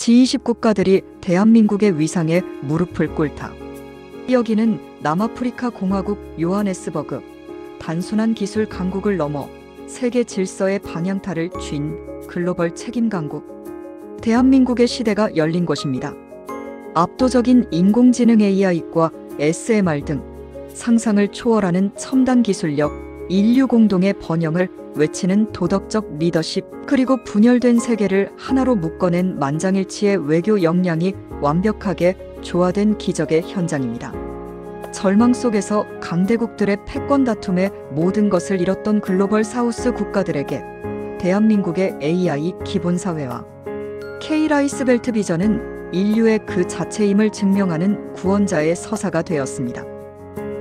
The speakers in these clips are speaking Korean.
G20 국가들이 대한민국의 위상에 무릎을 꿇다. 여기는 남아프리카 공화국 요하네스버그. 단순한 기술 강국을 넘어 세계 질서의 방향타를 쥔 글로벌 책임 강국. 대한민국의 시대가 열린 곳입니다. 압도적인 인공지능 AI과 SMR 등 상상을 초월하는 첨단 기술력, 인류 공동의 번영을 외치는 도덕적 리더십, 그리고 분열된 세계를 하나로 묶어낸 만장일치의 외교 역량이 완벽하게 조화된 기적의 현장입니다. 절망 속에서 강대국들의 패권 다툼에 모든 것을 잃었던 글로벌 사우스 국가들에게 대한민국의 AI 기본사회와 K-라이스벨트 비전은 인류의 그 자체임을 증명하는 구원자의 서사가 되었습니다.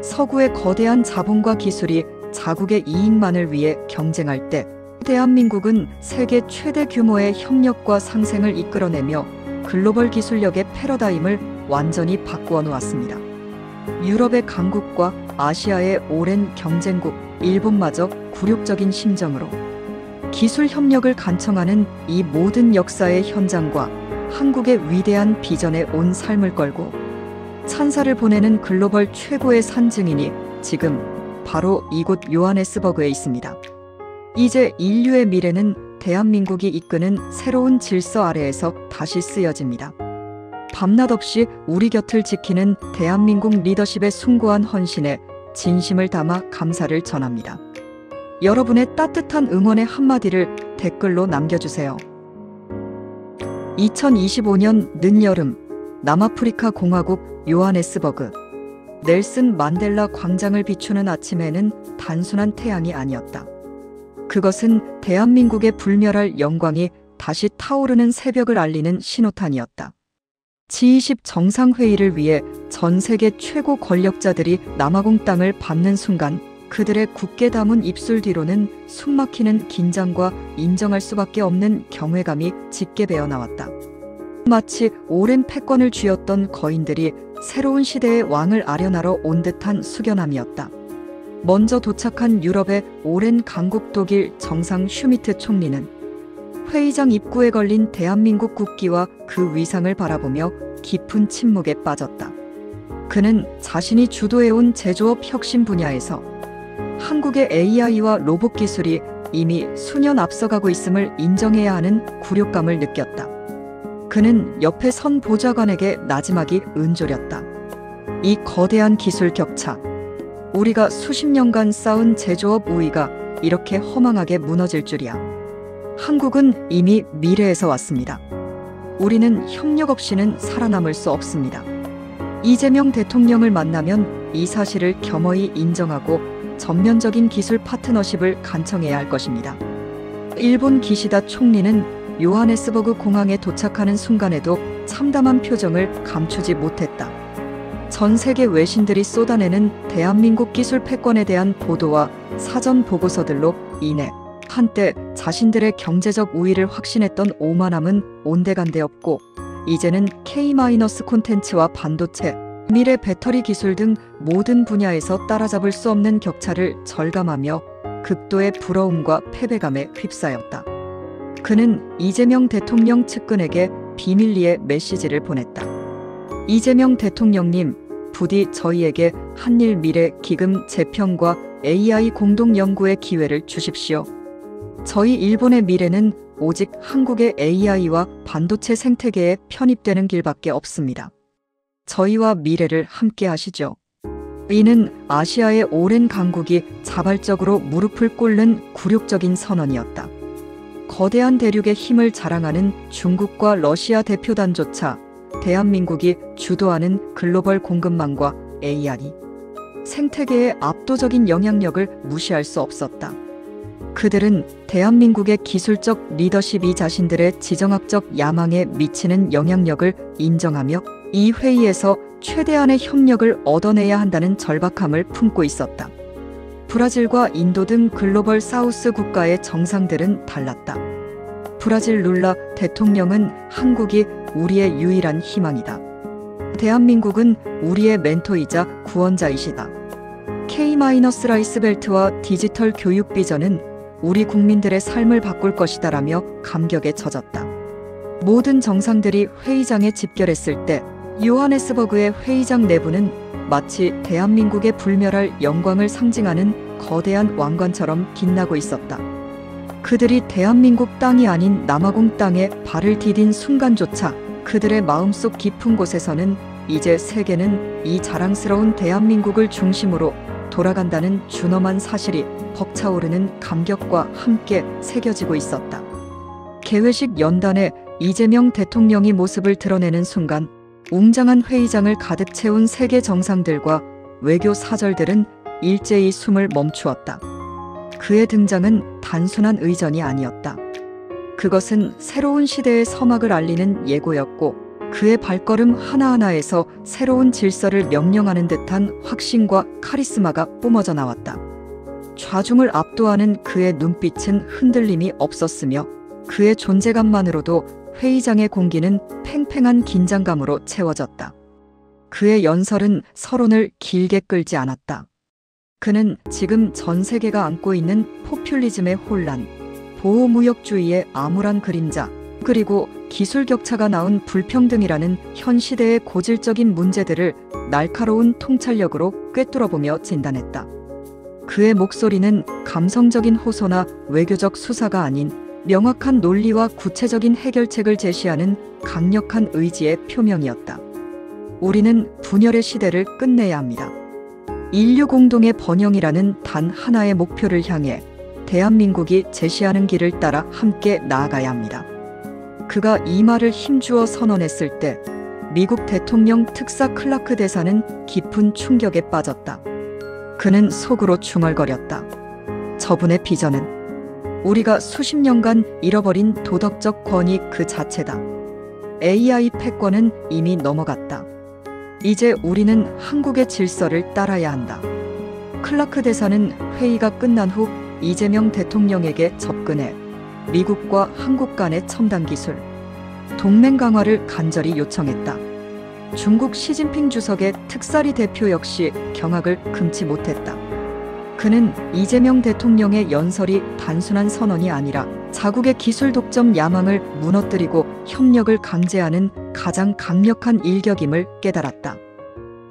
서구의 거대한 자본과 기술이 자국의 이익만을 위해 경쟁할 때 대한민국은 세계 최대 규모의 협력과 상생을 이끌어내며 글로벌 기술력의 패러다임을 완전히 바꾸어 놓았습니다. 유럽의 강국과 아시아의 오랜 경쟁국 일본마저 굴욕적인 심정으로 기술 협력을 간청하는 이 모든 역사의 현장과 한국의 위대한 비전에 온 삶을 걸고 찬사를 보내는 글로벌 최고의 산증인이 지금 바로 이곳 요하네스버그에 있습니다. 이제 인류의 미래는 대한민국이 이끄는 새로운 질서 아래에서 다시 쓰여집니다. 밤낮 없이 우리 곁을 지키는 대한민국 리더십의 숭고한 헌신에 진심을 담아 감사를 전합니다. 여러분의 따뜻한 응원의 한마디를 댓글로 남겨주세요. 2025년 늦여름 남아프리카 공화국 요하네스버그. 넬슨 만델라 광장을 비추는 아침에는 단순한 태양이 아니었다. 그것은 대한민국의 불멸할 영광이 다시 타오르는 새벽을 알리는 신호탄이었다. G20 정상회의를 위해 전 세계 최고 권력자들이 남아공 땅을 밟는 순간 그들의 굳게 담은 입술 뒤로는 숨막히는 긴장과 인정할 수밖에 없는 경외감이 짙게 배어나왔다. 마치 오랜 패권을 쥐었던 거인들이 새로운 시대의 왕을 아련하러 온 듯한 숙연함이었다. 먼저 도착한 유럽의 오랜 강국 독일 정상 슈미트 총리는 회의장 입구에 걸린 대한민국 국기와 그 위상을 바라보며 깊은 침묵에 빠졌다. 그는 자신이 주도해온 제조업 혁신 분야에서 한국의 AI와 로봇 기술이 이미 수년 앞서가고 있음을 인정해야 하는 굴욕감을 느꼈다. 그는 옆에 선 보좌관에게 나지막이 은조렸다. 이 거대한 기술 격차, 우리가 수십 년간 쌓은 제조업 우위가 이렇게 허망하게 무너질 줄이야. 한국은 이미 미래에서 왔습니다. 우리는 협력 없이는 살아남을 수 없습니다. 이재명 대통령을 만나면 이 사실을 겸허히 인정하고 전면적인 기술 파트너십을 간청해야 할 것입니다. 일본 기시다 총리는 요하네스버그 공항에 도착하는 순간에도 참담한 표정을 감추지 못했다. 전 세계 외신들이 쏟아내는 대한민국 기술 패권에 대한 보도와 사전 보고서들로 인해 한때 자신들의 경제적 우위를 확신했던 오만함은 온데간데 없고 이제는 K- 콘텐츠와 반도체, 미래 배터리 기술 등 모든 분야에서 따라잡을 수 없는 격차를 절감하며 극도의 부러움과 패배감에 휩싸였다. 그는 이재명 대통령 측근에게 비밀리에 메시지를 보냈다. 이재명 대통령님, 부디 저희에게 한일 미래 기금 재편과 AI 공동 연구의 기회를 주십시오. 저희 일본의 미래는 오직 한국의 AI와 반도체 생태계에 편입되는 길밖에 없습니다. 저희와 미래를 함께 하시죠. 이는 아시아의 오랜 강국이 자발적으로 무릎을 꿇는 굴욕적인 선언이었다. 거대한 대륙의 힘을 자랑하는 중국과 러시아 대표단조차 대한민국이 주도하는 글로벌 공급망과 AI 생태계의 압도적인 영향력을 무시할 수 없었다. 그들은 대한민국의 기술적 리더십이 자신들의 지정학적 야망에 미치는 영향력을 인정하며 이 회의에서 최대한의 협력을 얻어내야 한다는 절박함을 품고 있었다. 브라질과 인도 등 글로벌 사우스 국가의 정상들은 달랐다. 브라질 룰라 대통령은 한국이 우리의 유일한 희망이다. 대한민국은 우리의 멘토이자 구원자이시다. K-라이스벨트와 디지털 교육 비전은 우리 국민들의 삶을 바꿀 것이다라며 감격에 젖었다. 모든 정상들이 회의장에 집결했을 때 요하네스버그의 회의장 내부는 마치 대한민국의 불멸할 영광을 상징하는 거대한 왕관처럼 빛나고 있었다. 그들이 대한민국 땅이 아닌 남아공 땅에 발을 디딘 순간조차 그들의 마음속 깊은 곳에서는 이제 세계는 이 자랑스러운 대한민국을 중심으로 돌아간다는 준엄한 사실이 벅차오르는 감격과 함께 새겨지고 있었다. 개회식 연단에 이재명 대통령이 모습을 드러내는 순간 웅장한 회의장을 가득 채운 세계 정상들과 외교 사절들은 일제히 숨을 멈추었다. 그의 등장은 단순한 의전이 아니었다. 그것은 새로운 시대의 서막을 알리는 예고였고 그의 발걸음 하나하나에서 새로운 질서를 명령하는 듯한 확신과 카리스마가 뿜어져 나왔다. 좌중을 압도하는 그의 눈빛은 흔들림이 없었으며 그의 존재감만으로도 회의장의 공기는 팽팽한 긴장감으로 채워졌다. 그의 연설은 서론을 길게 끌지 않았다. 그는 지금 전 세계가 안고 있는 포퓰리즘의 혼란, 보호무역주의의 암울한 그림자, 그리고 기술 격차가 낳은 불평등이라는 현 시대의 고질적인 문제들을 날카로운 통찰력으로 꿰뚫어보며 진단했다. 그의 목소리는 감성적인 호소나 외교적 수사가 아닌 명확한 논리와 구체적인 해결책을 제시하는 강력한 의지의 표명이었다. 우리는 분열의 시대를 끝내야 합니다. 인류 공동의 번영이라는 단 하나의 목표를 향해 대한민국이 제시하는 길을 따라 함께 나아가야 합니다. 그가 이 말을 힘주어 선언했을 때 미국 대통령 특사 클라크 대사는 깊은 충격에 빠졌다. 그는 속으로 중얼거렸다. 저분의 비전은 우리가 수십 년간 잃어버린 도덕적 권위 그 자체다. AI 패권은 이미 넘어갔다. 이제 우리는 한국의 질서를 따라야 한다. 클라크 대사는 회의가 끝난 후 이재명 대통령에게 접근해 미국과 한국 간의 첨단 기술, 동맹 강화를 간절히 요청했다. 중국 시진핑 주석의 특사리 대표 역시 경악을 금치 못했다. 그는 이재명 대통령의 연설이 단순한 선언이 아니라 자국의 기술 독점 야망을 무너뜨리고 협력을 강제하는 가장 강력한 일격임을 깨달았다.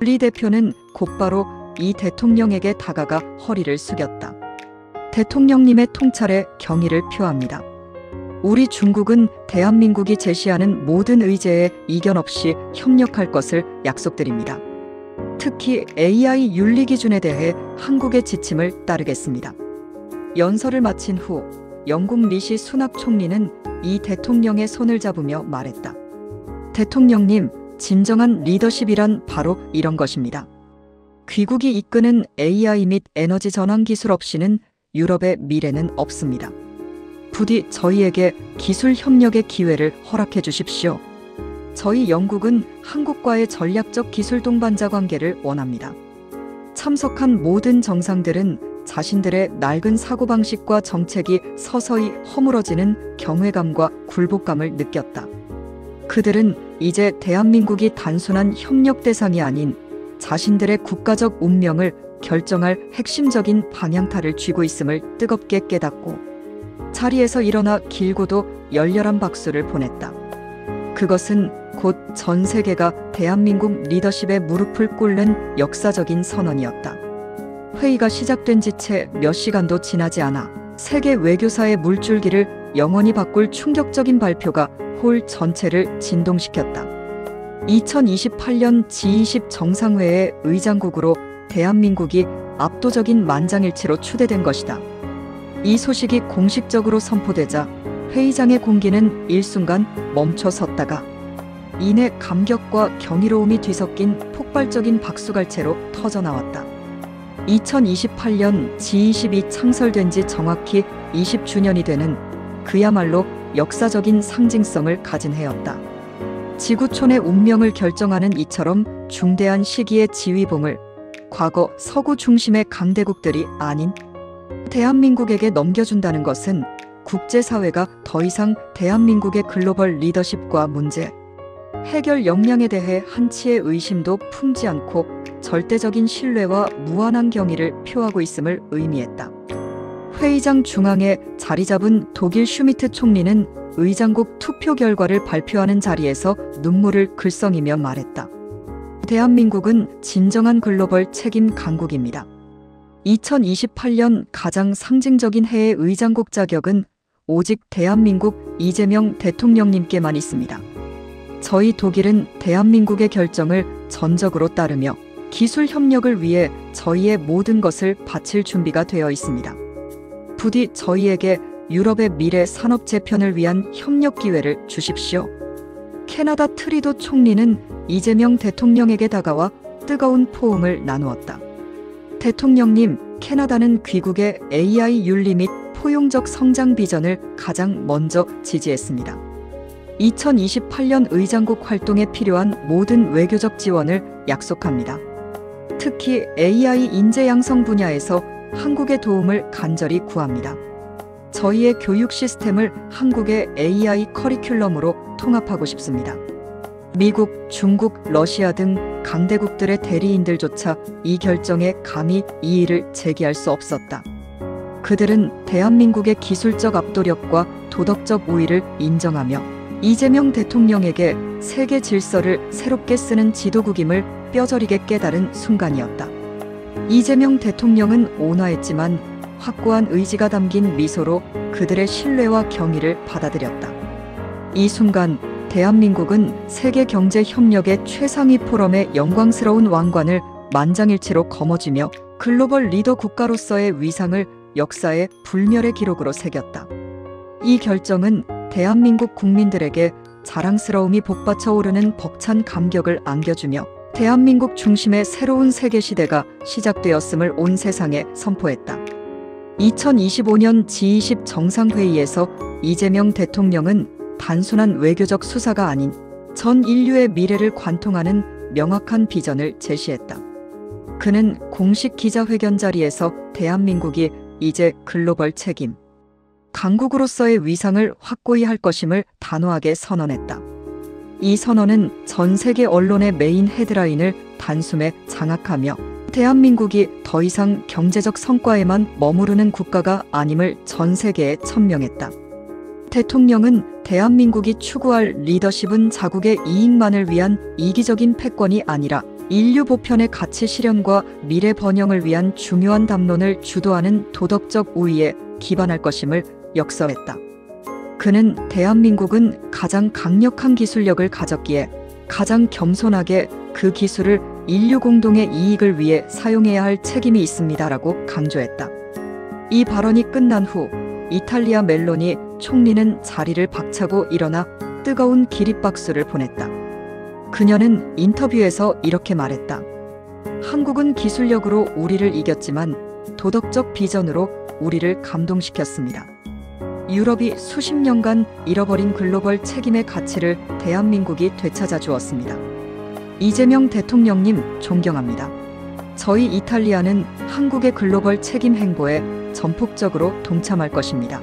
리 대표는 곧바로 이 대통령에게 다가가 허리를 숙였다. 대통령님의 통찰에 경의를 표합니다. 우리 중국은 대한민국이 제시하는 모든 의제에 이견 없이 협력할 것을 약속드립니다. 특히 AI 윤리 기준에 대해 한국의 지침을 따르겠습니다. 연설을 마친 후 영국 리시 수낙 총리는 이 대통령의 손을 잡으며 말했다. 대통령님, 진정한 리더십이란 바로 이런 것입니다. 귀국이 이끄는 AI 및 에너지 전환 기술 없이는 유럽의 미래는 없습니다. 부디 저희에게 기술 협력의 기회를 허락해 주십시오. 저희 영국은 한국과의 전략적 기술 동반자 관계를 원합니다. 참석한 모든 정상들은 자신들의 낡은 사고방식과 정책이 서서히 허물어지는 경외감과 굴복감을 느꼈다. 그들은 이제 대한민국이 단순한 협력 대상이 아닌 자신들의 국가적 운명을 결정할 핵심적인 방향타를 쥐고 있음을 뜨겁게 깨닫고 자리에서 일어나 길고도 열렬한 박수를 보냈다. 그것은 곧 전 세계가 대한민국 리더십에 무릎을 꿇는 역사적인 선언이었다. 회의가 시작된 지 채 몇 시간도 지나지 않아 세계 외교사의 물줄기를 영원히 바꿀 충격적인 발표가 홀 전체를 진동시켰다. 2028년 G20 정상회의 의장국으로 대한민국이 압도적인 만장일치로 추대된 것이다. 이 소식이 공식적으로 선포되자 회의장의 공기는 일순간 멈춰섰다가 이내 감격과 경이로움이 뒤섞인 폭발적인 박수갈채로 터져나왔다. 2028년 G20이 창설된 지 정확히 20주년이 되는 그야말로 역사적인 상징성을 가진 해였다. 지구촌의 운명을 결정하는 이처럼 중대한 시기의 지휘봉을 과거 서구 중심의 강대국들이 아닌 대한민국에게 넘겨준다는 것은 국제사회가 더 이상 대한민국의 글로벌 리더십과 문제, 해결 역량에 대해 한치의 의심도 품지 않고 절대적인 신뢰와 무한한 경의를 표하고 있음을 의미했다. 회의장 중앙에 자리 잡은 독일 슈미트 총리는 의장국 투표 결과를 발표하는 자리에서 눈물을 글썽이며 말했다. 대한민국은 진정한 글로벌 책임 강국입니다. 2028년 가장 상징적인 해의 의장국 자격은 오직 대한민국 이재명 대통령님께만 있습니다. 저희 독일은 대한민국의 결정을 전적으로 따르며 기술 협력을 위해 저희의 모든 것을 바칠 준비가 되어 있습니다. 부디 저희에게 유럽의 미래 산업 재편을 위한 협력 기회를 주십시오. 캐나다 트리도 총리는 이재명 대통령에게 다가와 뜨거운 포옹을 나누었다. 대통령님, 캐나다는 귀국의 AI 윤리 및 포용적 성장 비전을 가장 먼저 지지했습니다. 2028년 의장국 활동에 필요한 모든 외교적 지원을 약속합니다. 특히 AI 인재 양성 분야에서 한국의 도움을 간절히 구합니다. 저희의 교육 시스템을 한국의 AI 커리큘럼으로 통합하고 싶습니다. 미국, 중국, 러시아 등 강대국들의 대리인들조차 이 결정에 감히 이의를 제기할 수 없었다. 그들은 대한민국의 기술적 압도력과 도덕적 우위를 인정하며 이재명 대통령에게 세계 질서를 새롭게 쓰는 지도국임을 뼈저리게 깨달은 순간이었다. 이재명 대통령은 온화했지만 확고한 의지가 담긴 미소로 그들의 신뢰와 경의를 받아들였다. 이 순간 대한민국은 세계경제협력의 최상위 포럼의 영광스러운 왕관을 만장일치로 거머쥐며 글로벌 리더 국가로서의 위상을 역사의 불멸의 기록으로 새겼다. 이 결정은 대한민국 국민들에게 자랑스러움이 복받쳐 오르는 벅찬 감격을 안겨주며 대한민국 중심의 새로운 세계시대가 시작되었음을 온 세상에 선포했다. 2025년 G20 정상회의에서 이재명 대통령은 단순한 외교적 수사가 아닌 전 인류의 미래를 관통하는 명확한 비전을 제시했다. 그는 공식 기자회견 자리에서 대한민국이 이제 글로벌 책임 강국으로서의 위상을 확고히 할 것임을 단호하게 선언했다. 이 선언은 전 세계 언론의 메인 헤드라인을 단숨에 장악하며 대한민국이 더 이상 경제적 성과에만 머무르는 국가가 아님을 전 세계에 천명했다. 대통령은 대한민국이 추구할 리더십은 자국의 이익만을 위한 이기적인 패권이 아니라 인류 보편의 가치 실현과 미래 번영을 위한 중요한 담론을 주도하는 도덕적 우위에 기반할 것임을 역설했다. 그는 대한민국은 가장 강력한 기술력을 가졌기에 가장 겸손하게 그 기술을 인류 공동의 이익을 위해 사용해야 할 책임이 있습니다라고 강조했다. 이 발언이 끝난 후 이탈리아 멜로니 총리는 자리를 박차고 일어나 뜨거운 기립박수를 보냈다. 그녀는 인터뷰에서 이렇게 말했다. 한국은 기술력으로 우리를 이겼지만 도덕적 비전으로 우리를 감동시켰습니다. 유럽이 수십 년간 잃어버린 글로벌 책임의 가치를 대한민국이 되찾아 주었습니다. 이재명 대통령님 존경합니다. 저희 이탈리아는 한국의 글로벌 책임 행보에 전폭적으로 동참할 것입니다.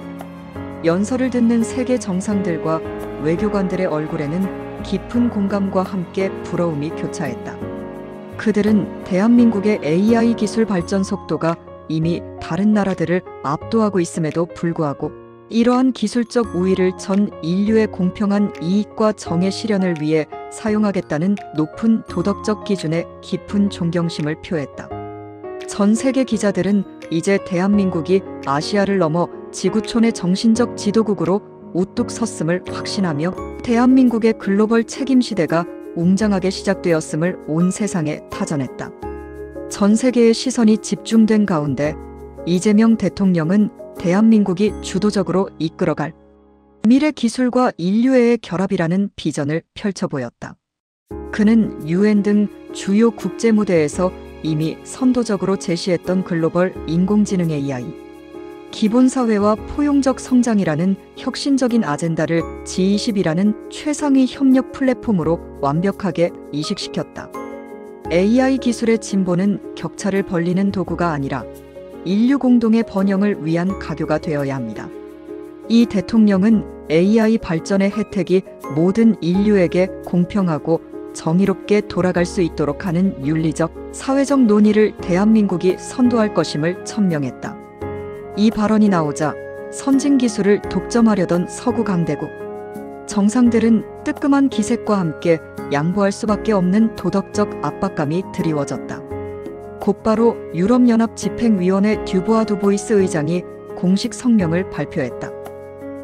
연설을 듣는 세계 정상들과 외교관들의 얼굴에는 깊은 공감과 함께 부러움이 교차했다. 그들은 대한민국의 AI 기술 발전 속도가 이미 다른 나라들을 압도하고 있음에도 불구하고 이러한 기술적 우위를 전 인류의 공평한 이익과 정의 실현을 위해 사용하겠다는 높은 도덕적 기준에 깊은 존경심을 표했다. 전 세계 기자들은 이제 대한민국이 아시아를 넘어 지구촌의 정신적 지도국으로 우뚝 섰음을 확신하며 대한민국의 글로벌 책임 시대가 웅장하게 시작되었음을 온 세상에 타전했다. 전 세계의 시선이 집중된 가운데 이재명 대통령은 대한민국이 주도적으로 이끌어갈 미래 기술과 인류애의 결합이라는 비전을 펼쳐 보였다. 그는 UN 등 주요 국제 무대에서 이미 선도적으로 제시했던 글로벌 인공지능 AI, 기본사회와 포용적 성장이라는 혁신적인 아젠다를 G20이라는 최상위 협력 플랫폼으로 완벽하게 이식시켰다. AI 기술의 진보는 격차를 벌리는 도구가 아니라 인류 공동의 번영을 위한 가교가 되어야 합니다. 이 대통령은 AI 발전의 혜택이 모든 인류에게 공평하고 정의롭게 돌아갈 수 있도록 하는 윤리적, 사회적 논의를 대한민국이 선도할 것임을 천명했다. 이 발언이 나오자 선진 기술을 독점하려던 서구 강대국. 정상들은 뜨끔한 기색과 함께 양보할 수밖에 없는 도덕적 압박감이 드리워졌다. 곧바로 유럽연합 집행위원회 듀보아 두보이스 의장이 공식 성명을 발표했다.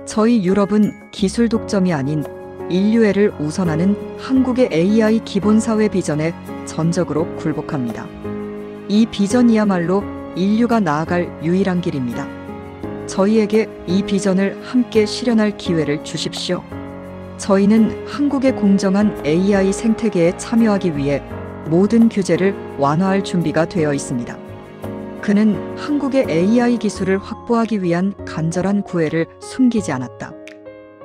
저희 유럽은 기술 독점이 아닌 인류애를 우선하는 한국의 AI 기본사회 비전에 전적으로 굴복합니다. 이 비전이야말로 인류가 나아갈 유일한 길입니다. 저희에게 이 비전을 함께 실현할 기회를 주십시오. 저희는 한국의 공정한 AI 생태계에 참여하기 위해 모든 규제를 완화할 준비가 되어 있습니다. 그는 한국의 AI 기술을 확보하기 위한 간절한 구애를 숨기지 않았다.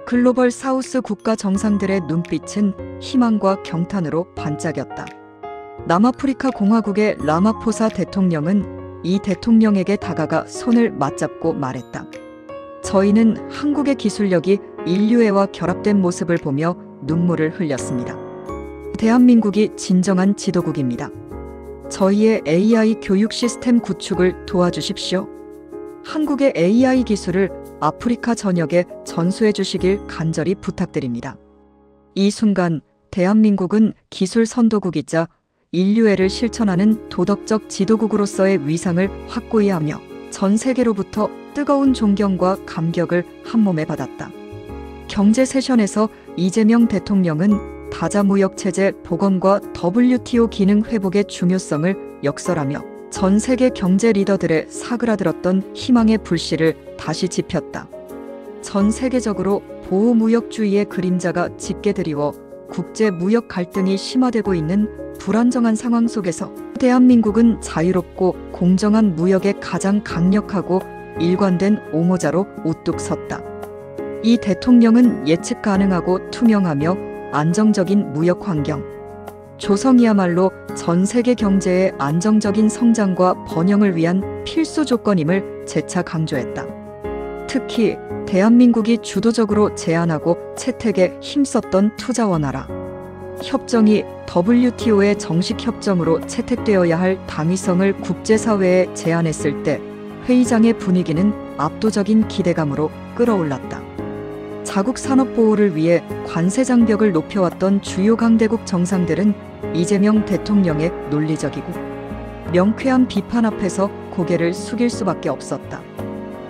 글로벌 사우스 국가 정상들의 눈빛은 희망과 경탄으로 반짝였다. 남아프리카 공화국의 라마포사 대통령은 이 대통령에게 다가가 손을 맞잡고 말했다. 저희는 한국의 기술력이 인류애와 결합된 모습을 보며 눈물을 흘렸습니다. 대한민국이 진정한 지도국입니다. 저희의 AI 교육 시스템 구축을 도와주십시오. 한국의 AI 기술을 아프리카 전역에 전수해 주시길 간절히 부탁드립니다. 이 순간 대한민국은 기술 선도국이자 인류애를 실천하는 도덕적 지도국으로서의 위상을 확고히 하며 전 세계로부터 뜨거운 존경과 감격을 한몸에 받았다. 경제 세션에서 이재명 대통령은 다자무역체제 복원과 WTO 기능 회복의 중요성을 역설하며 전 세계 경제 리더들의 사그라들었던 희망의 불씨를 다시 지폈다. 전 세계적으로 보호무역주의의 그림자가 짙게 드리워 국제 무역 갈등이 심화되고 있는 불안정한 상황 속에서 대한민국은 자유롭고 공정한 무역의 가장 강력하고 일관된 옹호자로 우뚝 섰다. 이 대통령은 예측 가능하고 투명하며 안정적인 무역 환경, 조성이야말로 전 세계 경제의 안정적인 성장과 번영을 위한 필수 조건임을 재차 강조했다. 특히 대한민국이 주도적으로 제안하고 채택에 힘썼던 투자 원활화 협정이 WTO의 정식 협정으로 채택되어야 할 당위성을 국제사회에 제안했을 때 회의장의 분위기는 압도적인 기대감으로 끌어올랐다. 자국 산업 보호를 위해 관세 장벽을 높여왔던 주요 강대국 정상들은 이재명 대통령의 논리적이고 명쾌한 비판 앞에서 고개를 숙일 수밖에 없었다.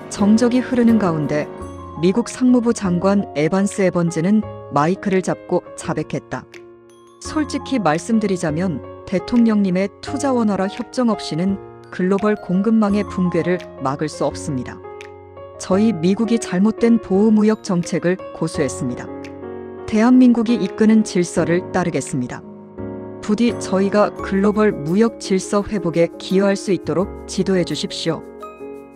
정적이 흐르는 가운데 미국 상무부 장관 에반스 에번즈는 마이크를 잡고 자백했다. 솔직히 말씀드리자면 대통령님의 투자 원활화 협정 없이는 글로벌 공급망의 붕괴를 막을 수 없습니다. 저희 미국이 잘못된 보호무역 정책을 고수했습니다. 대한민국이 이끄는 질서를 따르겠습니다. 부디 저희가 글로벌 무역 질서 회복에 기여할 수 있도록 지도해 주십시오.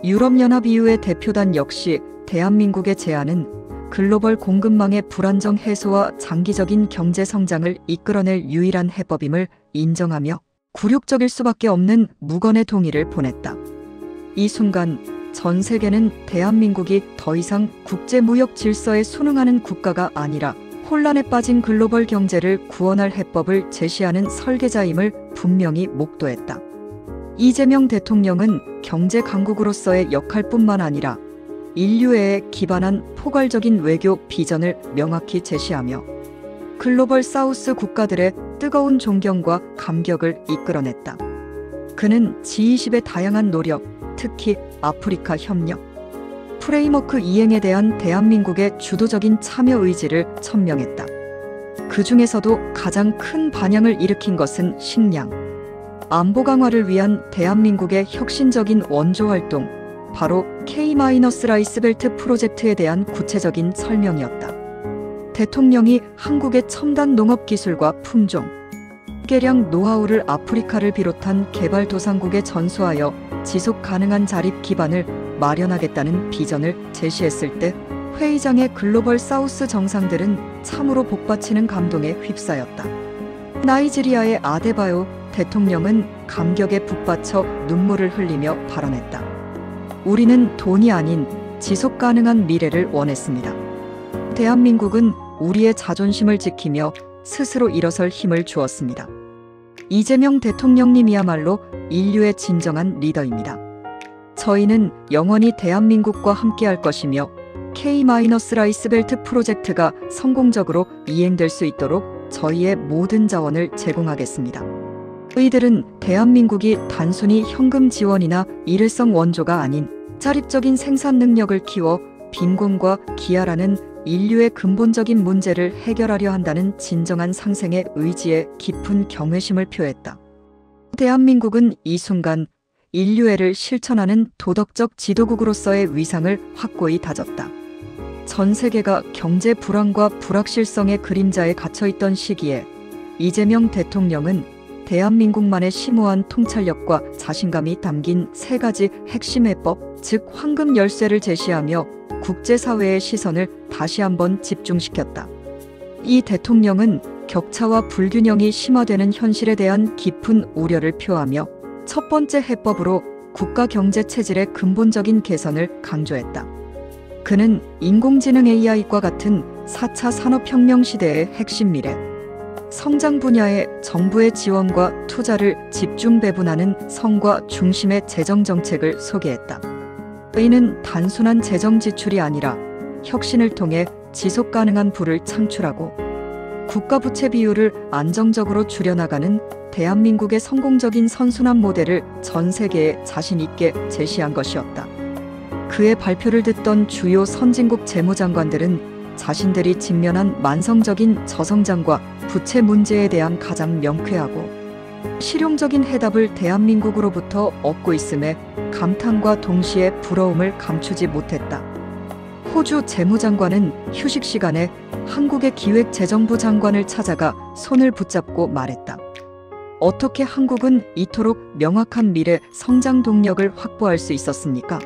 유럽연합 EU의 대표단 역시 대한민국의 제안은 글로벌 공급망의 불안정 해소와 장기적인 경제 성장을 이끌어낼 유일한 해법임을 인정하며 굴욕적일 수밖에 없는 무건의 동의를 보냈다. 이 순간 전 세계는 대한민국이 더 이상 국제무역 질서에 순응하는 국가가 아니라 혼란에 빠진 글로벌 경제를 구원할 해법을 제시하는 설계자임을 분명히 목도했다. 이재명 대통령은 경제 강국으로서의 역할뿐만 아니라 인류애에 기반한 포괄적인 외교 비전을 명확히 제시하며 글로벌 사우스 국가들의 뜨거운 존경과 감격을 이끌어냈다. 그는 G20의 다양한 노력, 특히 아프리카 협력, 프레임워크 이행에 대한 대한민국의 주도적인 참여 의지를 천명했다. 그 중에서도 가장 큰 반향을 일으킨 것은 식량, 안보 강화를 위한 대한민국의 혁신적인 원조 활동, 바로 K-라이스벨트 프로젝트에 대한 구체적인 설명이었다. 대통령이 한국의 첨단 농업 기술과 품종, 계량 노하우를 아프리카를 비롯한 개발도상국에 전수하여 지속 가능한 자립 기반을 마련하겠다는 비전을 제시했을 때 회의장의 글로벌 사우스 정상들은 참으로 복받치는 감동에 휩싸였다. 나이지리아의 아데바요 대통령은 감격에 북받쳐 눈물을 흘리며 발언했다. 우리는 돈이 아닌 지속 가능한 미래를 원했습니다. 대한민국은 우리의 자존심을 지키며 스스로 일어설 힘을 주었습니다. 이재명 대통령님이야말로 인류의 진정한 리더입니다. 저희는 영원히 대한민국과 함께할 것이며 K-라이스벨트 프로젝트가 성공적으로 이행될 수 있도록 저희의 모든 자원을 제공하겠습니다. 저희들은 대한민국이 단순히 현금 지원이나 일회성 원조가 아닌 자립적인 생산 능력을 키워 빈곤과 기아라는 인류의 근본적인 문제를 해결하려 한다는 진정한 상생의 의지에 깊은 경외심을 표했다. 대한민국은 이 순간 인류애를 실천하는 도덕적 지도국으로서의 위상을 확고히 다졌다. 전 세계가 경제 불안과 불확실성의 그림자에 갇혀있던 시기에 이재명 대통령은 대한민국만의 심오한 통찰력과 자신감이 담긴 세 가지 핵심 해법, 즉 황금 열쇠를 제시하며 국제사회의 시선을 다시 한번 집중시켰다. 이 대통령은 격차와 불균형이 심화되는 현실에 대한 깊은 우려를 표하며 첫 번째 해법으로 국가 경제 체질의 근본적인 개선을 강조했다. 그는 인공지능 AI과 같은 4차 산업혁명 시대의 핵심 미래, 성장 분야에 정부의 지원과 투자를 집중 배분하는 성과 중심의 재정 정책을 소개했다. 이는 단순한 재정 지출이 아니라 혁신을 통해 지속 가능한 부를 창출하고 국가 부채 비율을 안정적으로 줄여나가는 대한민국의 성공적인 선순환 모델을 전 세계에 자신 있게 제시한 것이었다. 그의 발표를 듣던 주요 선진국 재무장관들은 자신들이 직면한 만성적인 저성장과 부채 문제에 대한 가장 명쾌하고 실용적인 해답을 대한민국으로부터 얻고 있음에 감탄과 동시에 부러움을 감추지 못했다. 호주 재무장관은 휴식 시간에 한국의 기획재정부 장관을 찾아가 손을 붙잡고 말했다. 어떻게 한국은 이토록 명확한 미래 성장 동력을 확보할 수 있었습니까?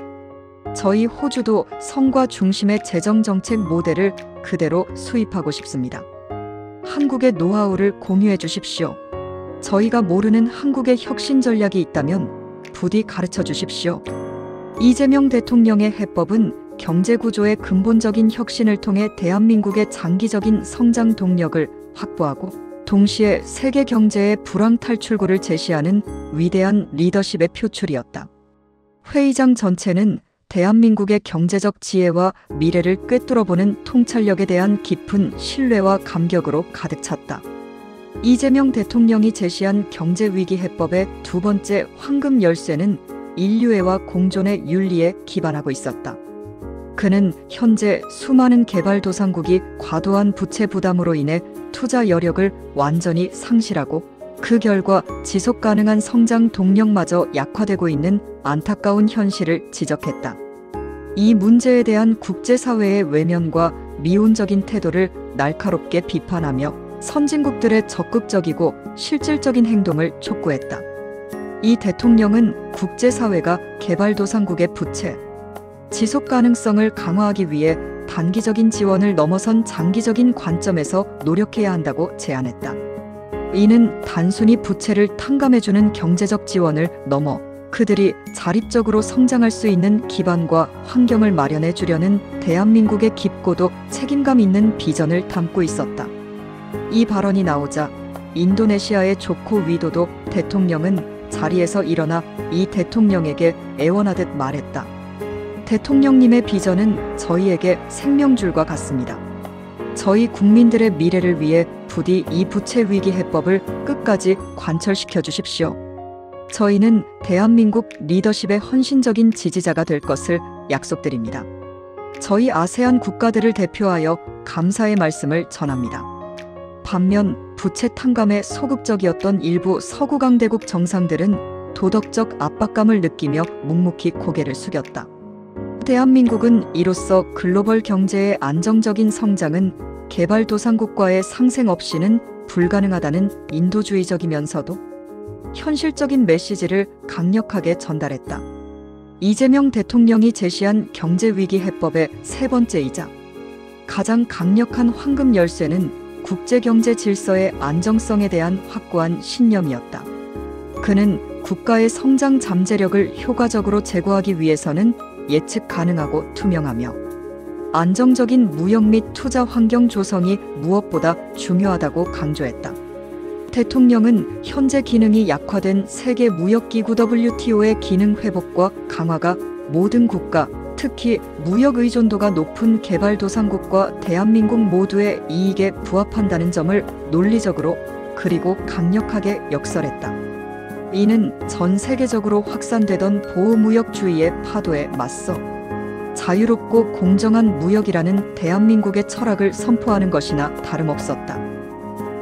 저희 호주도 성과 중심의 재정정책 모델을 그대로 수입하고 싶습니다. 한국의 노하우를 공유해 주십시오. 저희가 모르는 한국의 혁신 전략이 있다면 부디 가르쳐 주십시오. 이재명 대통령의 해법은 경제구조의 근본적인 혁신을 통해 대한민국의 장기적인 성장 동력을 확보하고 동시에 세계 경제의 불황 탈출구를 제시하는 위대한 리더십의 표출이었다. 회의장 전체는 대한민국의 경제적 지혜와 미래를 꿰뚫어보는 통찰력에 대한 깊은 신뢰와 감격으로 가득 찼다. 이재명 대통령이 제시한 경제위기 해법의 두 번째 황금 열쇠는 인류애와 공존의 윤리에 기반하고 있었다. 그는 현재 수많은 개발도상국이 과도한 부채 부담으로 인해 투자 여력을 완전히 상실하고 그 결과 지속 가능한 성장 동력마저 약화되고 있는 안타까운 현실을 지적했다. 이 문제에 대한 국제사회의 외면과 미온적인 태도를 날카롭게 비판하며 선진국들의 적극적이고 실질적인 행동을 촉구했다. 이 대통령은 국제사회가 개발도상국의 부채, 지속 가능성을 강화하기 위해 단기적인 지원을 넘어선 장기적인 관점에서 노력해야 한다고 제안했다. 이는 단순히 부채를 탕감해주는 경제적 지원을 넘어 그들이 자립적으로 성장할 수 있는 기반과 환경을 마련해 주려는 대한민국의 깊고도 책임감 있는 비전을 담고 있었다. 이 발언이 나오자 인도네시아의 조코 위도도 대통령은 자리에서 일어나 이 대통령에게 애원하듯 말했다. 대통령님의 비전은 저희에게 생명줄과 같습니다. 저희 국민들의 미래를 위해 부디 이 부채 위기 해법을 끝까지 관철시켜 주십시오. 저희는 대한민국 리더십의 헌신적인 지지자가 될 것을 약속드립니다. 저희 아세안 국가들을 대표하여 감사의 말씀을 전합니다. 반면 부채 탕감에 소극적이었던 일부 서구 강대국 정상들은 도덕적 압박감을 느끼며 묵묵히 고개를 숙였다. 대한민국은 이로써 글로벌 경제의 안정적인 성장은 개발도상국과의 상생 없이는 불가능하다는 인도주의적이면서도 현실적인 메시지를 강력하게 전달했다. 이재명 대통령이 제시한 경제위기 해법의 세 번째이자 가장 강력한 황금 열쇠는 국제경제 질서의 안정성에 대한 확고한 신념이었다. 그는 국가의 성장 잠재력을 효과적으로 제고하기 위해서는 예측 가능하고 투명하며 안정적인 무역 및 투자 환경 조성이 무엇보다 중요하다고 강조했다. 대통령은 현재 기능이 약화된 세계 무역기구 WTO의 기능 회복과 강화가 모든 국가, 특히 무역 의존도가 높은 개발도상국과 대한민국 모두의 이익에 부합한다는 점을 논리적으로 그리고 강력하게 역설했다. 이는 전 세계적으로 확산되던 보호무역주의의 파도에 맞서 자유롭고 공정한 무역이라는 대한민국의 철학을 선포하는 것이나 다름없었다.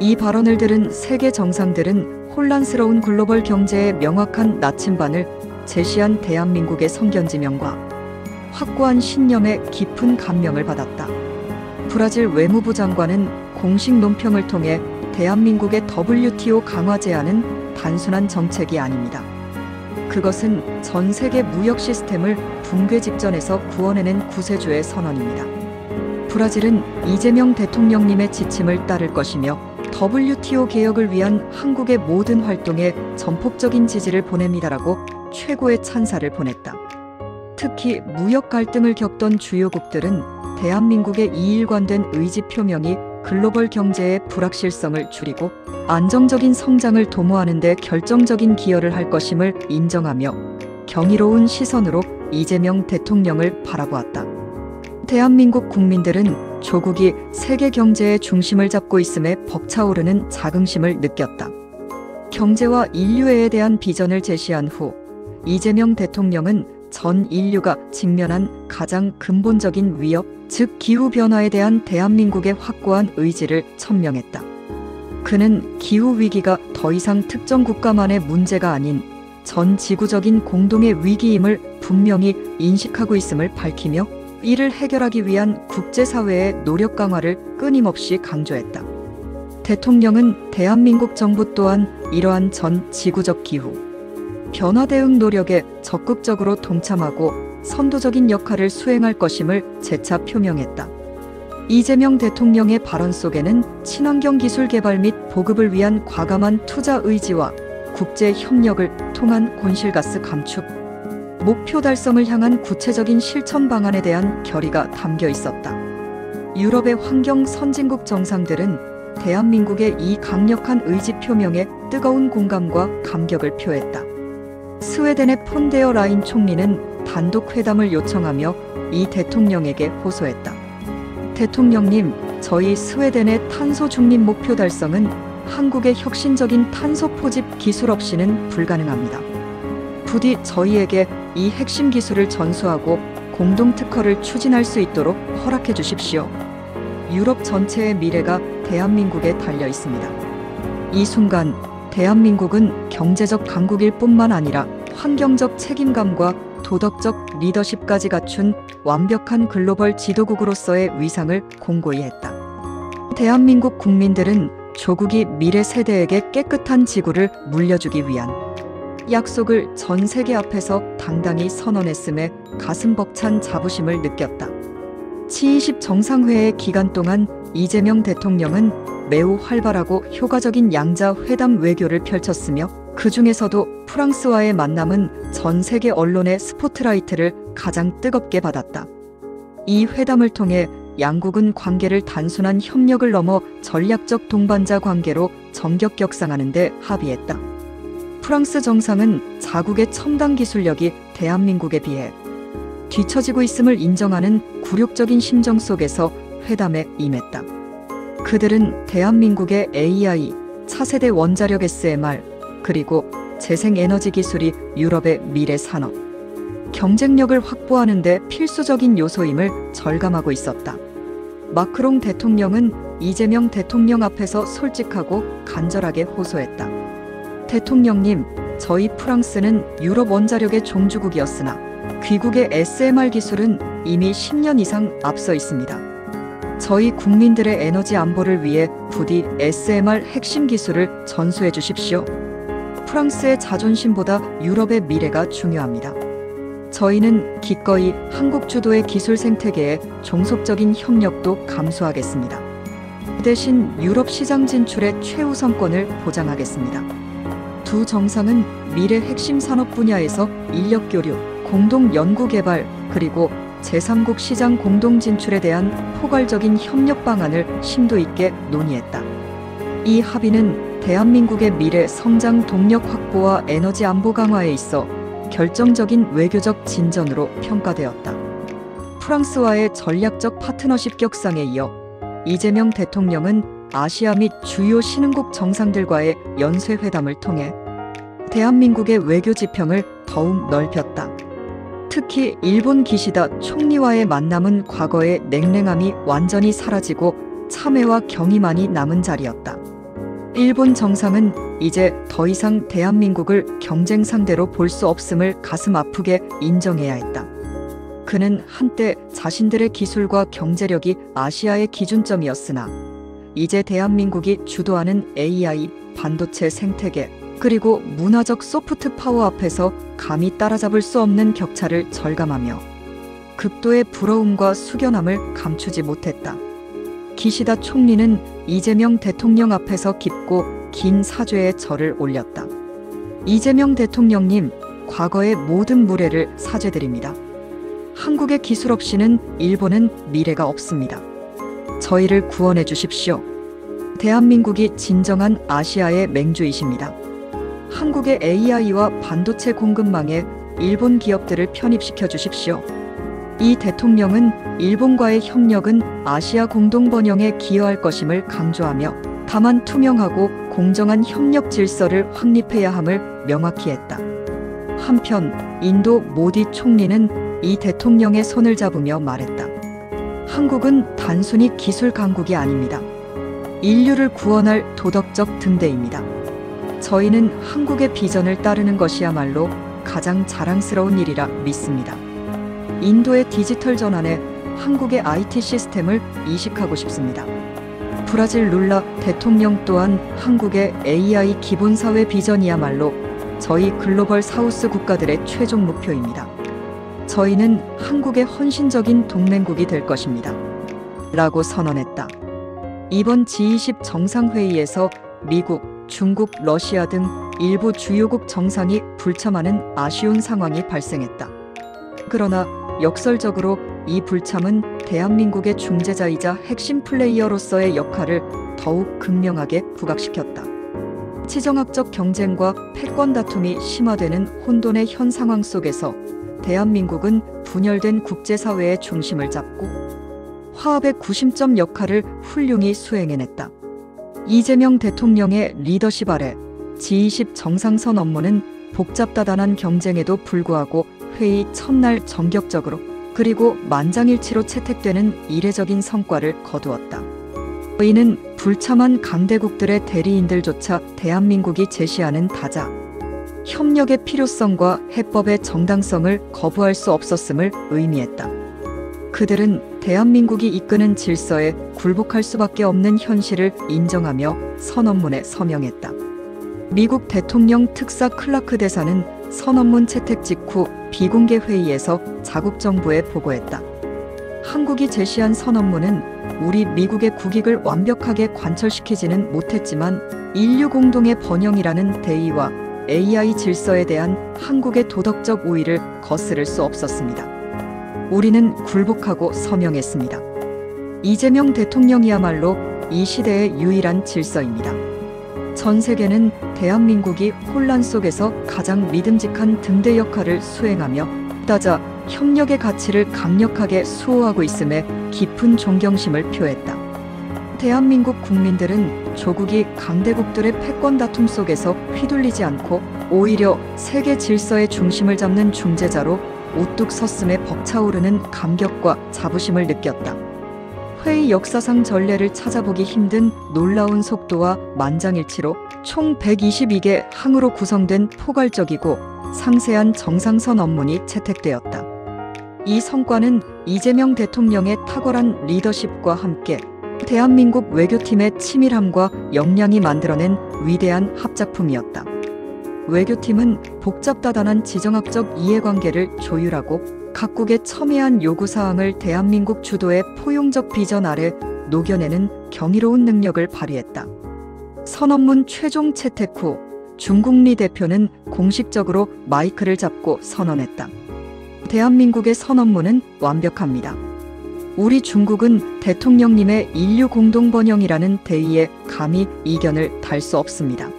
이 발언을 들은 세계 정상들은 혼란스러운 글로벌 경제의 명확한 나침반을 제시한 대한민국의 성견지명과 확고한 신념에 깊은 감명을 받았다. 브라질 외무부 장관은 공식 논평을 통해 대한민국의 WTO 강화 제안은 단순한 정책이 아닙니다. 그것은 전 세계 무역 시스템을 붕괴 직전에서 구원해낸 구세주의 선언입니다. 브라질은 이재명 대통령님의 지침을 따를 것이며 WTO 개혁을 위한 한국의 모든 활동에 전폭적인 지지를 보냅니다라고 최고의 찬사를 보냈다. 특히 무역 갈등을 겪던 주요국들은 대한민국의 이일관된 의지 표명이 글로벌 경제의 불확실성을 줄이고 안정적인 성장을 도모하는 데 결정적인 기여를 할 것임을 인정하며 경이로운 시선으로 이재명 대통령을 바라보았다. 대한민국 국민들은 조국이 세계 경제의 중심을 잡고 있음에 벅차오르는 자긍심을 느꼈다. 경제와 인류애에 대한 비전을 제시한 후 이재명 대통령은 전 인류가 직면한 가장 근본적인 위협, 즉 기후변화에 대한 대한민국의 확고한 의지를 천명했다. 그는 기후위기가 더 이상 특정 국가만의 문제가 아닌 전 지구적인 공동의 위기임을 분명히 인식하고 있음을 밝히며 이를 해결하기 위한 국제사회의 노력 강화를 끊임없이 강조했다. 대통령은 대한민국 정부 또한 이러한 전 지구적 기후 변화 대응 노력에 적극적으로 동참하고 선도적인 역할을 수행할 것임을 재차 표명했다. 이재명 대통령의 발언 속에는 친환경 기술 개발 및 보급을 위한 과감한 투자 의지와 국제 협력을 통한 온실가스 감축, 목표 달성을 향한 구체적인 실천 방안에 대한 결의가 담겨 있었다. 유럽의 환경 선진국 정상들은 대한민국의 이 강력한 의지 표명에 뜨거운 공감과 감격을 표했다. 스웨덴의 폰데어 라인 총리는 단독 회담을 요청하며 이 대통령에게 호소했다. 대통령님, 저희 스웨덴의 탄소 중립 목표 달성은 한국의 혁신적인 탄소 포집 기술 없이는 불가능합니다. 부디 저희에게 이 핵심 기술을 전수하고 공동 특허를 추진할 수 있도록 허락해 주십시오. 유럽 전체의 미래가 대한민국에 달려 있습니다. 이 순간 대한민국은 경제적 강국일 뿐만 아니라 환경적 책임감과 도덕적 리더십까지 갖춘 완벽한 글로벌 지도국으로서의 위상을 공고히 했다. 대한민국 국민들은 조국이 미래 세대에게 깨끗한 지구를 물려주기 위한 약속을 전 세계 앞에서 당당히 선언했음에 가슴 벅찬 자부심을 느꼈다. G20 정상회의 기간 동안 이재명 대통령은 매우 활발하고 효과적인 양자 회담 외교를 펼쳤으며 그 중에서도 프랑스와의 만남은 전 세계 언론의 스포트라이트를 가장 뜨겁게 받았다. 이 회담을 통해 양국은 관계를 단순한 협력을 넘어 전략적 동반자 관계로 전격 격상하는 데 합의했다. 프랑스 정상은 자국의 첨단 기술력이 대한민국에 비해 뒤처지고 있음을 인정하는 굴욕적인 심정 속에서 회담에 임했다. 그들은 대한민국의 AI, 차세대 원자력 SMR, 그리고 재생에너지 기술이 유럽의 미래 산업, 경쟁력을 확보하는 데 필수적인 요소임을 절감하고 있었다. 마크롱 대통령은 이재명 대통령 앞에서 솔직하고 간절하게 호소했다. 대통령님, 저희 프랑스는 유럽 원자력의 종주국이었으나 귀국의 SMR 기술은 이미 10년 이상 앞서 있습니다. 저희 국민들의 에너지 안보를 위해 부디 SMR 핵심 기술을 전수해 주십시오. 프랑스의 자존심보다 유럽의 미래가 중요합니다. 저희는 기꺼이 한국 주도의 기술 생태계에 종속적인 협력도 감수하겠습니다. 대신 유럽 시장 진출의 최우선권을 보장하겠습니다. 두 정상은 미래 핵심 산업 분야에서 인력 교류, 공동 연구 개발, 그리고 제3국 시장 공동 진출에 대한 포괄적인 협력 방안을 심도 있게 논의했다. 이 합의는 대한민국의 미래 성장 동력 확보와 에너지 안보 강화에 있어 결정적인 외교적 진전으로 평가되었다. 프랑스와의 전략적 파트너십 격상에 이어 이재명 대통령은 아시아 및 주요 신흥국 정상들과의 연쇄회담을 통해 대한민국의 외교 지평을 더욱 넓혔다. 특히 일본 기시다 총리와의 만남은 과거의 냉랭함이 완전히 사라지고 참회와 경의만이 남은 자리였다. 일본 정상은 이제 더 이상 대한민국을 경쟁 상대로 볼 수 없음을 가슴 아프게 인정해야 했다. 그는 한때 자신들의 기술과 경제력이 아시아의 기준점이었으나 이제 대한민국이 주도하는 AI, 반도체 생태계, 그리고 문화적 소프트 파워 앞에서 감히 따라잡을 수 없는 격차를 절감하며 극도의 부러움과 숙연함을 감추지 못했다. 기시다 총리는 이재명 대통령 앞에서 깊고 긴 사죄의 절을 올렸다. 이재명 대통령님, 과거의 모든 무례를 사죄드립니다. 한국의 기술 없이는 일본은 미래가 없습니다. 저희를 구원해 주십시오. 대한민국이 진정한 아시아의 맹주이십니다. 한국의 AI와 반도체 공급망에 일본 기업들을 편입시켜 주십시오. 이 대통령은 일본과의 협력은 아시아 공동 번영에 기여할 것임을 강조하며 다만 투명하고 공정한 협력 질서를 확립해야 함을 명확히 했다. 한편 인도 모디 총리는 이 대통령의 손을 잡으며 말했다. 한국은 단순히 기술 강국이 아닙니다. 인류를 구원할 도덕적 등대입니다. 저희는 한국의 비전을 따르는 것이야말로 가장 자랑스러운 일이라 믿습니다. 인도의 디지털 전환에 한국의 IT 시스템을 이식하고 싶습니다. 브라질 룰라 대통령 또한 한국의 AI 기본사회 비전이야말로 저희 글로벌 사우스 국가들의 최종 목표입니다. 저희는 한국의 헌신적인 동맹국이 될 것입니다. 라고 선언했다. 이번 G20 정상회의에서 미국, 중국, 러시아 등 일부 주요국 정상이 불참하는 아쉬운 상황이 발생했다. 그러나 역설적으로 이 불참은 대한민국의 중재자이자 핵심 플레이어로서의 역할을 더욱 극명하게 부각시켰다. 지정학적 경쟁과 패권 다툼이 심화되는 혼돈의 현 상황 속에서 대한민국은 분열된 국제사회의 중심을 잡고 화합의 구심점 역할을 훌륭히 수행해냈다. 이재명 대통령의 리더십 아래 G20 정상선 업무는 복잡다단한 경쟁에도 불구하고 회의 첫날 전격적으로 그리고 만장일치로 채택되는 이례적인 성과를 거두었다. 이는 불참한 강대국들의 대리인들조차 대한민국이 제시하는 다자, 협력의 필요성과 해법의 정당성을 거부할 수 없었음을 의미했다. 그들은 대한민국이 이끄는 질서에 굴복할 수밖에 없는 현실을 인정하며 선언문에 서명했다. 미국 대통령 특사 클라크 대사는 선언문 채택 직후 비공개 회의에서 자국 정부에 보고했다. 한국이 제시한 선언문은 우리 미국의 국익을 완벽하게 관철시키지는 못했지만 인류 공동의 번영이라는 대의와 AI 질서에 대한 한국의 도덕적 우위를 거스를 수 없었습니다. 우리는 굴복하고 서명했습니다. 이재명 대통령이야말로 이 시대의 유일한 질서입니다. 전 세계는 대한민국이 혼란 속에서 가장 믿음직한 등대 역할을 수행하며 따자 협력의 가치를 강력하게 수호하고 있음에 깊은 존경심을 표했다. 대한민국 국민들은 조국이 강대국들의 패권 다툼 속에서 휘둘리지 않고 오히려 세계 질서의 중심을 잡는 중재자로 우뚝 섰음에 벅차오르는 감격과 자부심을 느꼈다. 회의 역사상 전례를 찾아보기 힘든 놀라운 속도와 만장일치로 총 122개 항으로 구성된 포괄적이고 상세한 정상선 업문이 채택되었다. 이 성과는 이재명 대통령의 탁월한 리더십과 함께 대한민국 외교팀의 치밀함과 역량이 만들어낸 위대한 합작품이었다. 외교팀은 복잡다단한 지정학적 이해관계를 조율하고 각국의 첨예한 요구사항을 대한민국 주도의 포용적 비전 아래 녹여내는 경이로운 능력을 발휘했다. 선언문 최종 채택 후 중국리 대표는 공식적으로 마이크를 잡고 선언했다. 대한민국의 선언문은 완벽합니다. 우리 중국은 대통령님의 인류 공동 번영이라는 대의에 감히 이견을 달 수 없습니다.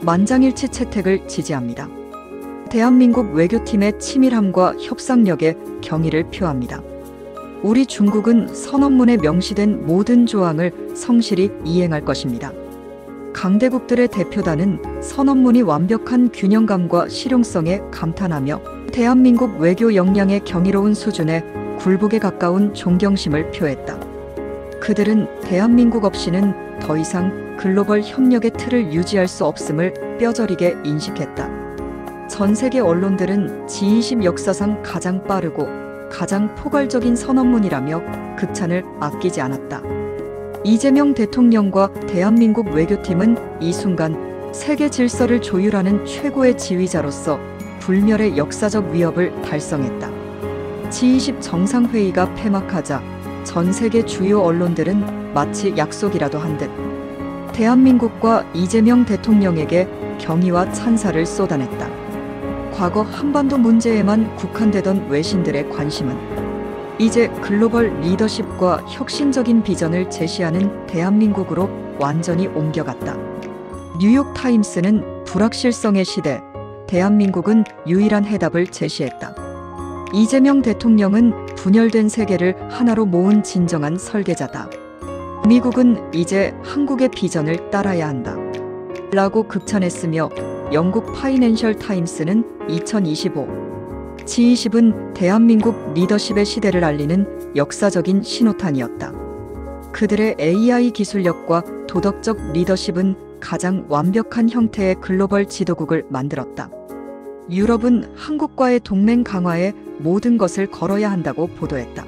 만장일치 채택을 지지합니다. 대한민국 외교팀의 치밀함과 협상력에 경의를 표합니다. 우리 중국은 선언문에 명시된 모든 조항을 성실히 이행할 것입니다. 강대국들의 대표단은 선언문이 완벽한 균형감과 실용성에 감탄하며 대한민국 외교 역량의 경이로운 수준에 굴복에 가까운 존경심을 표했다. 그들은 대한민국 없이는 더 이상 글로벌 협력의 틀을 유지할 수 없음을 뼈저리게 인식했다. 전 세계 언론들은 G20 역사상 가장 빠르고 가장 포괄적인 선언문이라며 극찬을 아끼지 않았다. 이재명 대통령과 대한민국 외교팀은 이 순간 세계 질서를 조율하는 최고의 지휘자로서 불멸의 역사적 위협을 달성했다. G20 정상회의가 폐막하자 전 세계 주요 언론들은 마치 약속이라도 한 듯 대한민국과 이재명 대통령에게 경의와 찬사를 쏟아냈다. 과거 한반도 문제에만 국한되던 외신들의 관심은 이제 글로벌 리더십과 혁신적인 비전을 제시하는 대한민국으로 완전히 옮겨갔다. 뉴욕타임스는 불확실성의 시대, 대한민국은 유일한 해답을 제시했다. 이재명 대통령은 분열된 세계를 하나로 모은 진정한 설계자다. 미국은 이제 한국의 비전을 따라야 한다. 라고 극찬했으며 영국 파이낸셜 타임스는 2025 G20은 대한민국 리더십의 시대를 알리는 역사적인 신호탄이었다. 그들의 AI 기술력과 도덕적 리더십은 가장 완벽한 형태의 글로벌 지도국을 만들었다. 유럽은 한국과의 동맹 강화에 모든 것을 걸어야 한다고 보도했다.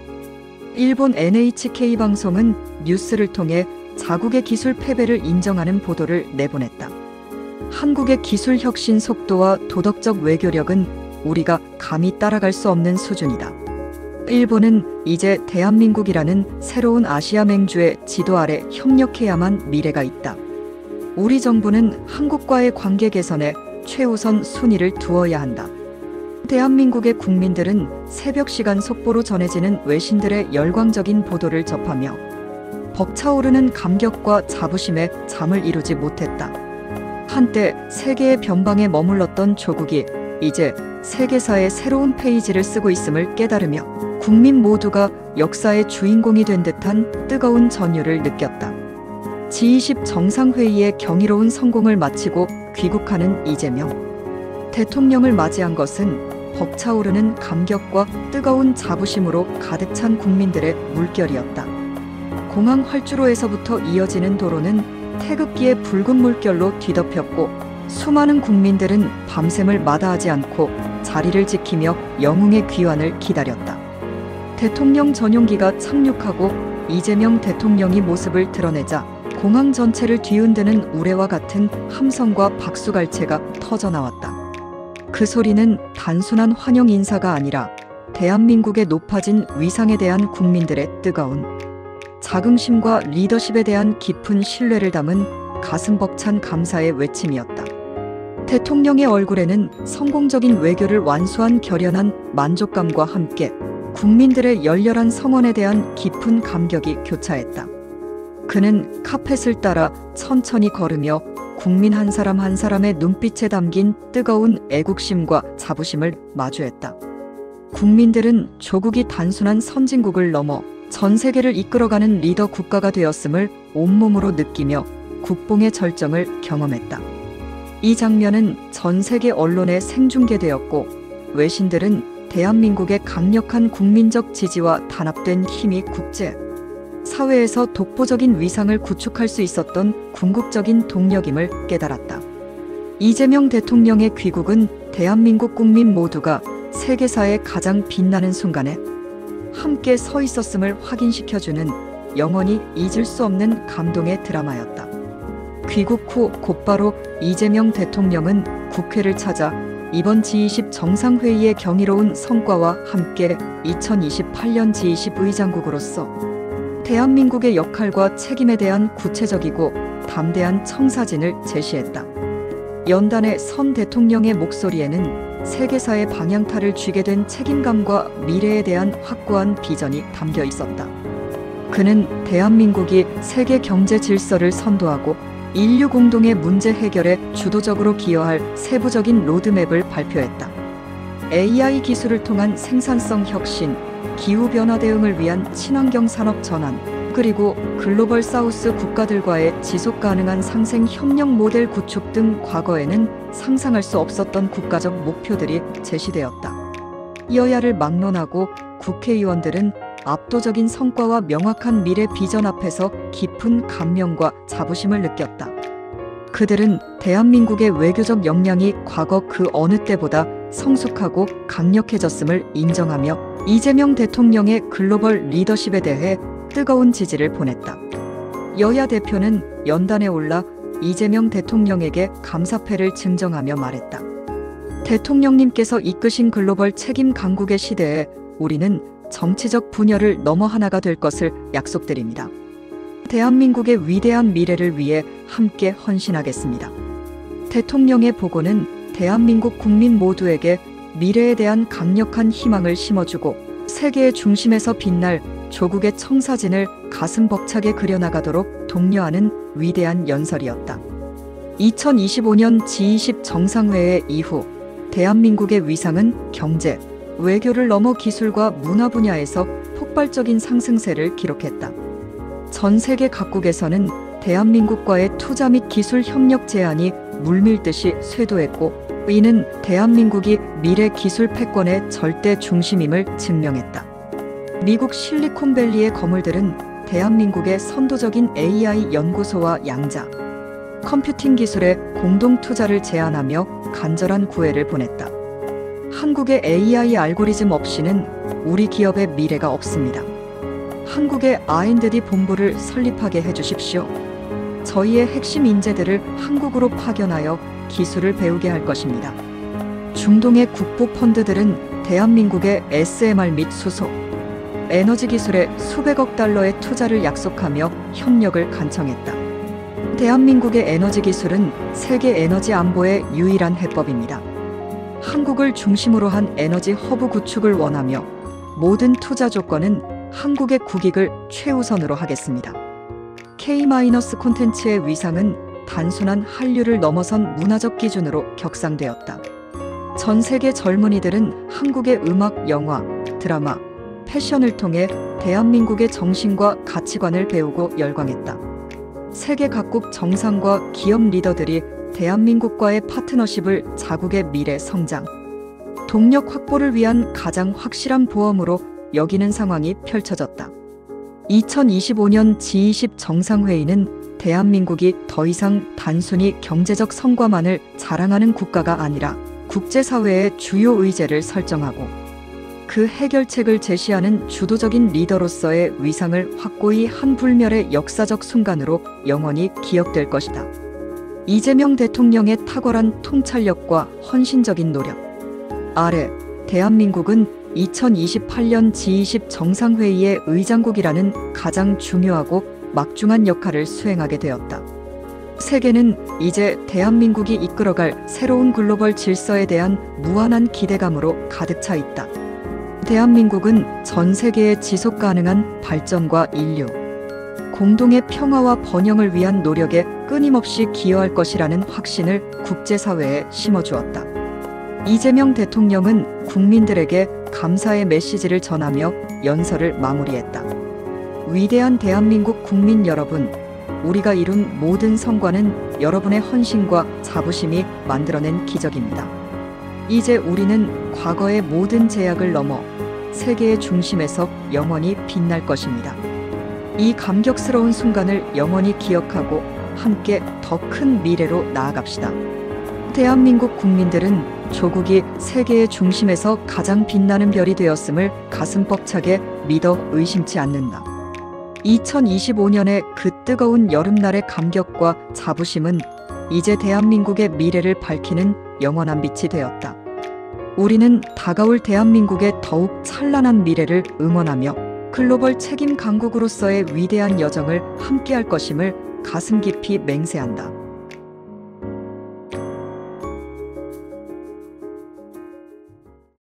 일본 NHK 방송은 뉴스를 통해 자국의 기술 패배를 인정하는 보도를 내보냈다. 한국의 기술 혁신 속도와 도덕적 외교력은 우리가 감히 따라갈 수 없는 수준이다. 일본은 이제 대한민국이라는 새로운 아시아 맹주의 지도 아래 협력해야만 미래가 있다. 우리 정부는 한국과의 관계 개선에 최우선 순위를 두어야 한다. 대한민국의 국민들은 새벽 시간 속보로 전해지는 외신들의 열광적인 보도를 접하며 벅차오르는 감격과 자부심에 잠을 이루지 못했다. 한때 세계의 변방에 머물렀던 조국이 이제 세계사의 새로운 페이지를 쓰고 있음을 깨달으며 국민 모두가 역사의 주인공이 된 듯한 뜨거운 전율을 느꼈다. G20 정상회의의 경이로운 성공을 마치고 귀국하는 이재명 대통령을 맞이한 것은 벅차오르는 감격과 뜨거운 자부심으로 가득 찬 국민들의 물결이었다. 공항 활주로에서부터 이어지는 도로는 태극기의 붉은 물결로 뒤덮였고 수많은 국민들은 밤샘을 마다하지 않고 자리를 지키며 영웅의 귀환을 기다렸다. 대통령 전용기가 착륙하고 이재명 대통령이 모습을 드러내자 공항 전체를 뒤흔드는 우레와 같은 함성과 박수갈채가 터져나왔다. 그 소리는 단순한 환영 인사가 아니라 대한민국의 높아진 위상에 대한 국민들의 뜨거운 자긍심과 리더십에 대한 깊은 신뢰를 담은 가슴 벅찬 감사의 외침이었다. 대통령의 얼굴에는 성공적인 외교를 완수한 결연한 만족감과 함께 국민들의 열렬한 성원에 대한 깊은 감격이 교차했다. 그는 카펫을 따라 천천히 걸으며 국민 한 사람 한 사람의 눈빛에 담긴 뜨거운 애국심과 자부심을 마주했다. 국민들은 조국이 단순한 선진국을 넘어 전 세계를 이끌어가는 리더 국가가 되었음을 온몸으로 느끼며 국뽕의 절정을 경험했다. 이 장면은 전 세계 언론에 생중계되었고 외신들은 대한민국의 강력한 국민적 지지와 단합된 힘이 국제 사회에서 독보적인 위상을 구축할 수 있었던 궁극적인 동력임을 깨달았다. 이재명 대통령의 귀국은 대한민국 국민 모두가 세계사의 가장 빛나는 순간에 함께 서 있었음을 확인시켜주는 영원히 잊을 수 없는 감동의 드라마였다. 귀국 후 곧바로 이재명 대통령은 국회를 찾아 이번 G20 정상회의의 경이로운 성과와 함께 2028년 G20 의장국으로서 대한민국의 역할과 책임에 대한 구체적이고 담대한 청사진을 제시했다. 연단의 선 대통령의 목소리에는 세계사의 방향타를 쥐게 된 책임감과 미래에 대한 확고한 비전이 담겨 있었다. 그는 대한민국이 세계 경제 질서를 선도하고 인류 공동의 문제 해결에 주도적으로 기여할 세부적인 로드맵을 발표했다. AI 기술을 통한 생산성 혁신, 기후변화 대응을 위한 친환경 산업 전환, 그리고 글로벌 사우스 국가들과의 지속 가능한 상생 협력 모델 구축 등 과거에는 상상할 수 없었던 국가적 목표들이 제시되었다. 여야를 막론하고 국회의원들은 압도적인 성과와 명확한 미래 비전 앞에서 깊은 감명과 자부심을 느꼈다. 그들은 대한민국의 외교적 역량이 과거 그 어느 때보다 성숙하고 강력해졌음을 인정하며 이재명 대통령의 글로벌 리더십에 대해 뜨거운 지지를 보냈다. 여야 대표는 연단에 올라 이재명 대통령에게 감사패를 증정하며 말했다. 대통령님께서 이끄신 글로벌 책임 강국의 시대에 우리는 정치적 분열을 넘어 하나가 될 것을 약속드립니다. 대한민국의 위대한 미래를 위해 함께 헌신하겠습니다. 대통령의 보고는 대한민국 국민 모두에게 미래에 대한 강력한 희망을 심어주고 세계의 중심에서 빛날 조국의 청사진을 가슴 벅차게 그려나가도록 독려하는 위대한 연설이었다. 2025년 G20 정상회의 이후 대한민국의 위상은 경제, 외교를 넘어 기술과 문화 분야에서 폭발적인 상승세를 기록했다. 전 세계 각국에서는 대한민국과의 투자 및 기술 협력 제안이 물밀듯이 쇄도했고, 이는 대한민국이 미래 기술 패권의 절대 중심임을 증명했다. 미국 실리콘밸리의 거물들은 대한민국의 선도적인 AI 연구소와 양자, 컴퓨팅 기술에 공동 투자를 제안하며 간절한 구애를 보냈다. 한국의 AI 알고리즘 없이는 우리 기업의 미래가 없습니다. 한국의 R&D 본부를 설립하게 해주십시오. 저희의 핵심 인재들을 한국으로 파견하여 기술을 배우게 할 것입니다. 중동의 국부 펀드들은 대한민국의 SMR 및 수소, 에너지 기술에 수백억 달러의 투자를 약속하며 협력을 간청했다. 대한민국의 에너지 기술은 세계 에너지 안보의 유일한 해법입니다. 한국을 중심으로 한 에너지 허브 구축을 원하며 모든 투자 조건은 한국의 국익을 최우선으로 하겠습니다. K- 콘텐츠의 위상은 단순한 한류를 넘어선 문화적 기준으로 격상되었다. 전 세계 젊은이들은 한국의 음악, 영화, 드라마, 패션을 통해 대한민국의 정신과 가치관을 배우고 열광했다. 세계 각국 정상과 기업 리더들이 대한민국과의 파트너십을 자국의 미래 성장, 동력 확보를 위한 가장 확실한 보험으로 여기는 상황이 펼쳐졌다. 2025년 G20 정상회의는 대한민국이 더 이상 단순히 경제적 성과만을 자랑하는 국가가 아니라 국제사회의 주요 의제를 설정하고 그 해결책을 제시하는 주도적인 리더로서의 위상을 확고히 한 불멸의 역사적 순간으로 영원히 기억될 것이다. 이재명 대통령의 탁월한 통찰력과 헌신적인 노력 아래 대한민국은 2028년 G20 정상회의의 의장국이라는 가장 중요하고 막중한 역할을 수행하게 되었다. 세계는 이제 대한민국이 이끌어갈 새로운 글로벌 질서에 대한 무한한 기대감으로 가득 차 있다. 대한민국은 전 세계의 지속 가능한 발전과 인류, 공동의 평화와 번영을 위한 노력에 끊임없이 기여할 것이라는 확신을 국제사회에 심어주었다. 이재명 대통령은 국민들에게 감사의 메시지를 전하며 연설을 마무리했다. 위대한 대한민국 국민 여러분, 우리가 이룬 모든 성과는 여러분의 헌신과 자부심이 만들어낸 기적입니다. 이제 우리는 과거의 모든 제약을 넘어 세계의 중심에서 영원히 빛날 것입니다. 이 감격스러운 순간을 영원히 기억하고 함께 더 큰 미래로 나아갑시다. 대한민국 국민들은 조국이 세계의 중심에서 가장 빛나는 별이 되었음을 가슴 벅차게 믿어 의심치 않는다. 2025년의 그 뜨거운 여름날의 감격과 자부심은 이제 대한민국의 미래를 밝히는 영원한 빛이 되었다. 우리는 다가올 대한민국의 더욱 찬란한 미래를 응원하며 글로벌 책임 강국으로서의 위대한 여정을 함께할 것임을 가슴 깊이 맹세한다.